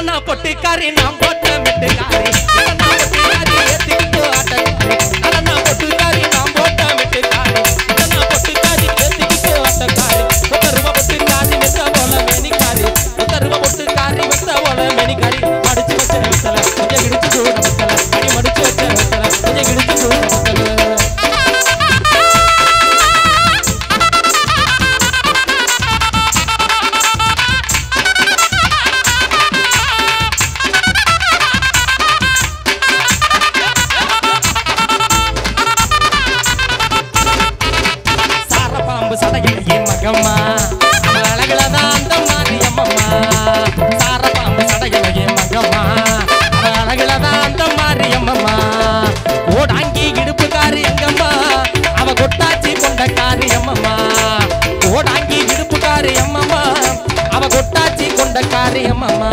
இளனா பொட்டுக்காரி நான் போட்ட மெட்டுக்காரி இளனா பொட்டுக்காரி ஏத்திக்கிட்டு ஆட்டக்காரி இளனா பொட்டுக்காரி நான் போட்ட மெட்டுக்காரி இளனா பொட்டுக்காரி ஏத்திக்கிட்டு ஆட்டக்காரி ஒத்தருவா பொட்டுக்காரி வெத்த போல மேனிக்காரி ஒத்தருவா பொட்டுக்காரி வெத்த போல மேனிக்காரி மடிச்சு வச்ச வெத்தல கொஞ்சம் இடிச்சு தூர வெத்தல அடி மடிச்சு வச்ச வெத்தல கொஞ்சம் இடிச்சு தூர வெத்தல சடையிலே மகம்மா அழகுலதான் அந்த மாரியம்மம்மா சார பாம்பு சடையிலே மகம்மா அழகுலதான் அந்த மாரியம்மம்மா ஓடாங்கி இடுப்புக்காரி எங்கம்மா அவ கொட்டாச்சி கொண்ட காரியம்மம்மா ஓடாங்கி இடுப்புக்காரி அம்மம்மா அவ கொட்டாச்சி கொண்ட காரியம்மம்மா